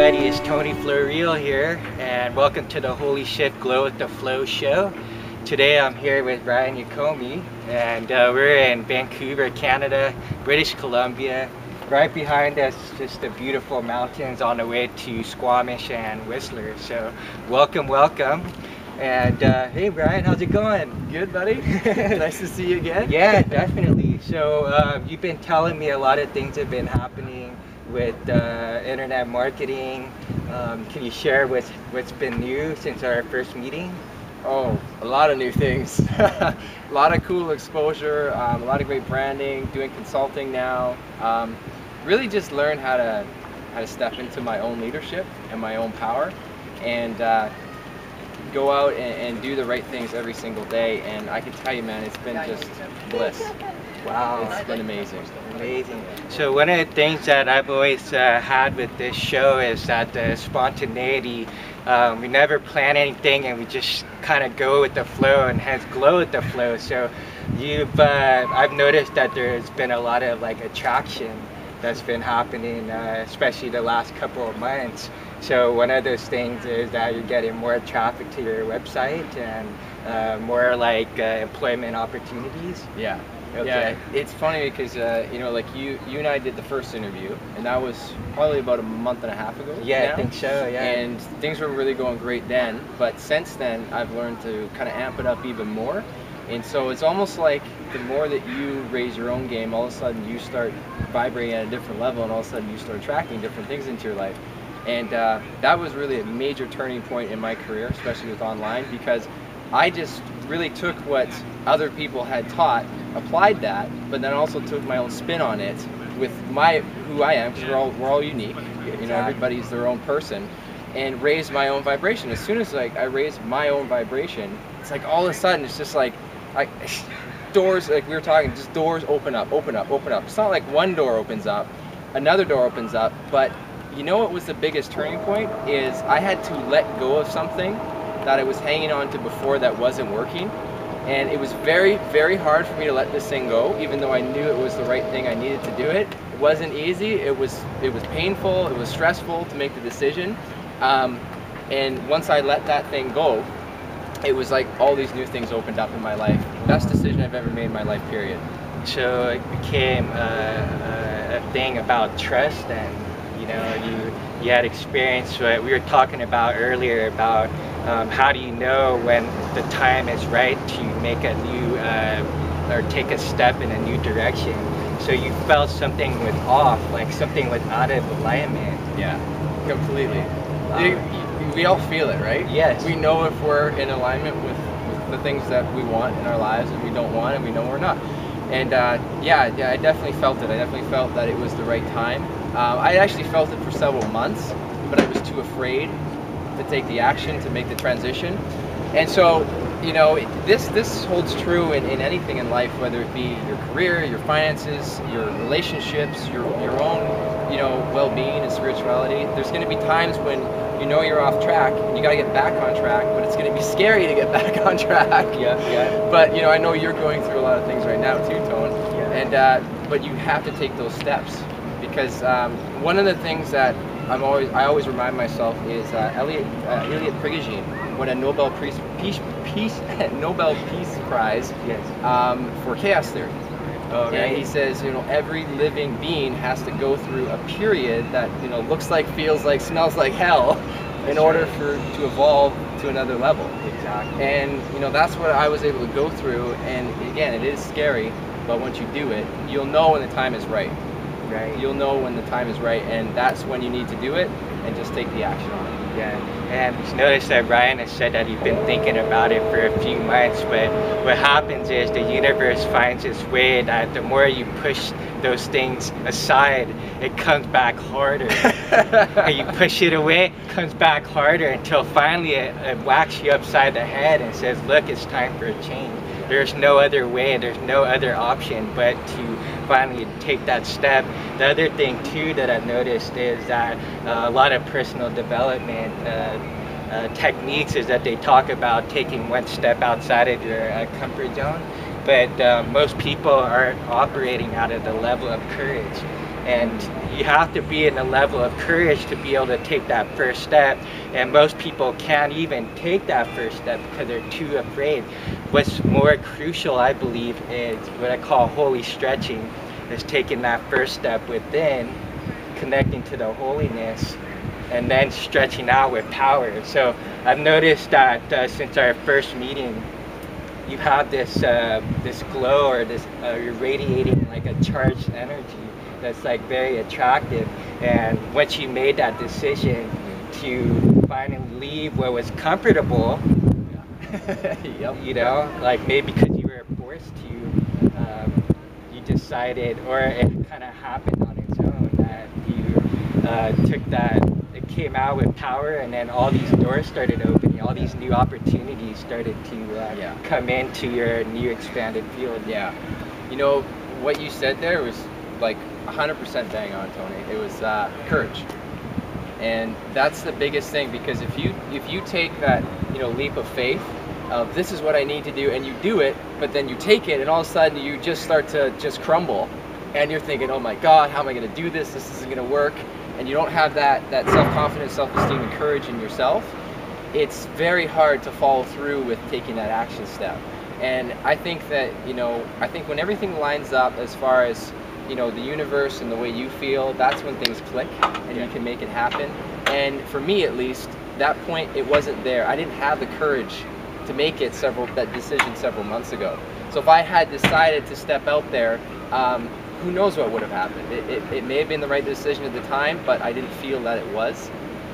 everybody, it's Tony Florial here, and welcome to the Holy Shit Glow with the Flow show. Today I'm here with Ryan Yokome, and we're in Vancouver, Canada, British Columbia. Right behind us, just the beautiful mountains on the way to Squamish and Whistler. So welcome, welcome. And hey Brian, how's it going? Good, buddy. Nice to see you again. Yeah, definitely. So you've been telling me a lot of things have been happening with internet marketing. Can you share what's been new since our first meeting? Oh, a lot of new things. A lot of cool exposure, a lot of great branding, doing consulting now. Really just learn how to step into my own leadership and my own power, and go out and do the right things every single day. And I can tell you, man, it's been just bliss. Wow, it's been amazing. Amazing. So one of the things that I've always had with this show is that the spontaneity. We never plan anything, and we just kind of go with the flow, and hence glow with the flow. So I've noticed that there's been a lot of like attraction that's been happening, especially the last couple of months. So one of those things is that you're getting more traffic to your website and more like employment opportunities. Yeah. Okay. Yeah, it's funny because you know, like you and I did the first interview, and that was probably about a month and a half ago. Yeah, now. I think so. Yeah. And things were really going great then, but since then I've learned to kind of amp it up even more. And so it's almost like the more that you raise your own game, all of a sudden you start vibrating at a different level, and all of a sudden you start attracting different things into your life. And that was really a major turning point in my career, especially with online, because I just really took what other people had taught, applied that, but then also took my own spin on it with who I am, because we're all unique. You know, everybody's their own person, and raised my own vibration. As soon as like I raised my own vibration, it's like all of a sudden it's just like doors, like we were talking, just doors open up, open up, open up. It's not like one door opens up, another door opens up, but you know what was the biggest turning point is I had to let go of something that I was hanging on to before that wasn't working. And it was very, very hard for me to let this thing go, even though I knew it was the right thing, I needed to do it. It wasn't easy, it was painful, it was stressful to make the decision. And once I let that thing go, it was like all these new things opened up in my life. Best decision I've ever made in my life, period. So it became a thing about trust, and you know, you had experience what we were talking about earlier about how do you know when the time is right to make a new or take a step in a new direction. So you felt something was off, like something was out of alignment. Yeah, completely. We all feel it, right? Yes. We know if we're in alignment with the things that we want in our lives, and we don't want, and we know we're not. And yeah, I definitely felt it. I definitely felt that it was the right time. I actually felt it for several months, but I was too afraid to take the action to make the transition. And so, you know, this holds true in anything in life, whether it be your career, your finances, your relationships, your own, you know, well-being and spirituality. There's going to be times when you know you're off track and you got to get back on track, but it's going to be scary to get back on track. Yeah. But you know, I know you're going through a lot of things right now too, Tone. Yeah. And but you have to take those steps, because one of the things that I always remind myself is Elliot Ferguson won a Nobel Peace Prize for chaos theory. Oh, right. And he says, you know, every living being has to go through a period that, you know, looks like, feels like, smells like hell in order to evolve to another level. Exactly. And you know, that's what I was able to go through. And again, it is scary, but once you do it, you'll know when the time is right. Right. You'll know when the time is right, and that's when you need to do it and just take the action on it. Yeah, and notice that Ryan has said that he's been thinking about it for a few months, but what happens is the universe finds its way that the more you push those things aside, it comes back harder. And you push it away, it comes back harder until finally it whacks you upside the head and says, look, it's time for a change. There's no other way, there's no other option but to finally take that step. The other thing too that I've noticed is that a lot of personal development techniques is that they talk about taking one step outside of your comfort zone, but most people aren't operating out of the level of courage. and you have to be in a level of courage to be able to take that first step, and most people can't even take that first step because they're too afraid. What's more crucial, I believe, is what I call holy stretching, is taking that first step within, connecting to the holiness, and then stretching out with power. So I've noticed that since our first meeting, you have this this glow, or this you're radiating like a charged energy that's like very attractive. And once you made that decision to finally leave what was comfortable, Yep. you know, like maybe because you were forced to, you decided, or it kind of happened on its own, that you took that, it came out with power, and then all these doors started opening, all these new opportunities started to come into your new expanded field. Yeah. You know, what you said there was like 100% bang on, Tony. It was courage. And that's the biggest thing, because if you take that, you know, leap of faith of this is what I need to do, and you do it, but then you take it and all of a sudden you just start to just crumble, and you're thinking, oh my God, how am I going to do this? This isn't going to work. And you don't have that self-confidence, self-esteem, and courage in yourself. It's very hard to follow through with taking that action step. And I think that, you know, I think when everything lines up as far as, you know, the universe and the way you feel, that's when things click and you can make it happen. And for me, at least, that point, it wasn't there. I didn't have the courage to make that decision several months ago. So if I had decided to step out there, who knows what would have happened. It may have been the right decision at the time, but I didn't feel that it was.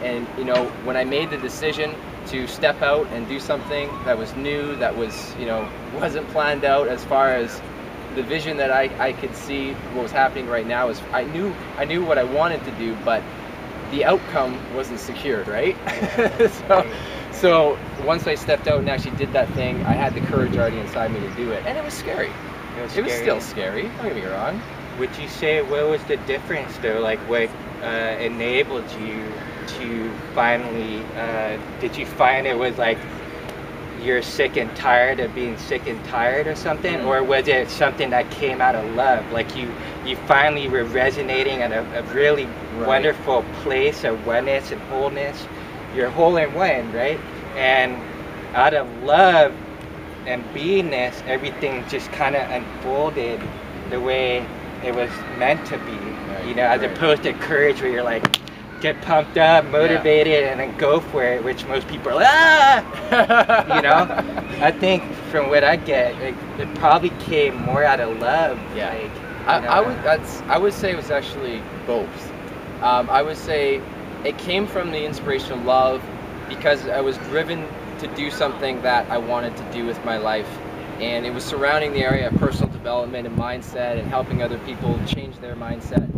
And, you know, when I made the decision to step out and do something that was new, that was, you know, wasn't planned out as far as the vision that I could see what was happening right now, is I knew what I wanted to do, but the outcome wasn't secured, right? So once I stepped out and actually did that thing, I had the courage already inside me to do it, and it was scary. It was still scary, don't get me wrong. Would you say, what was the difference though? Like what enabled you to finally, did you find it was like you're sick and tired of being sick and tired or something? Or was it something that came out of love? Like you finally were resonating at a really wonderful place of oneness and wholeness. You're whole in one, right? And out of love and beingness, everything just kind of unfolded the way it was meant to be, you know, as opposed to courage, where you're like, get pumped up, motivated, and then go for it, which most people are like, ah! You know? I think from what I get, it probably came more out of love. Yeah. Like, I would say it was actually both. I would say it came from the inspiration of love, because I was driven to do something that I wanted to do with my life, and it was surrounding the area of personal development and mindset and helping other people change their mindset.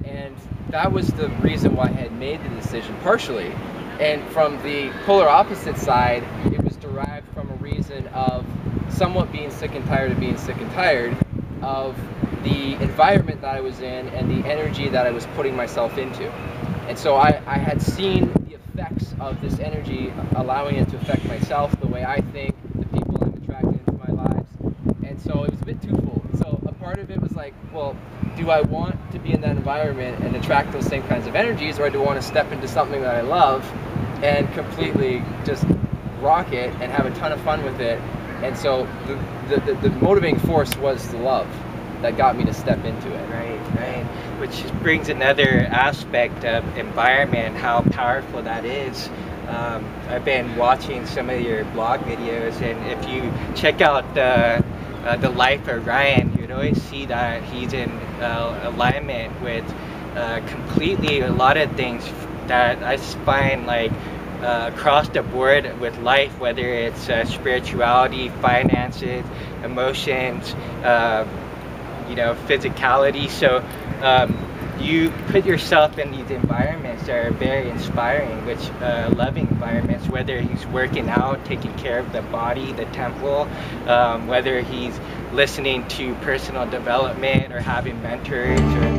And that was the reason why I had made the decision, partially. And from the polar opposite side, it was derived from a reason of somewhat being sick and tired of being sick and tired of the environment that I was in and the energy that I was putting myself into. And so I had seen the effects of this energy, allowing it to affect myself, the way I think, the people I'm attracting into my lives. And so it was a bit twofold. So a part of it was like, well, do I want to be in that environment and attract those same kinds of energies, or do I want to step into something that I love and completely just rock it and have a ton of fun with it? And so the motivating force was the love that got me to step into it. Right. Which brings another aspect of environment, how powerful that is. I've been watching some of your blog videos, and if you check out the life of Ryan, you'd always see that he's in alignment with completely a lot of things that I find like across the board with life, whether it's spirituality, finances, emotions, you know, physicality. So you put yourself in these environments that are very inspiring, which loving environments, whether he's working out, taking care of the body, the temple, whether he's listening to personal development or having mentors, or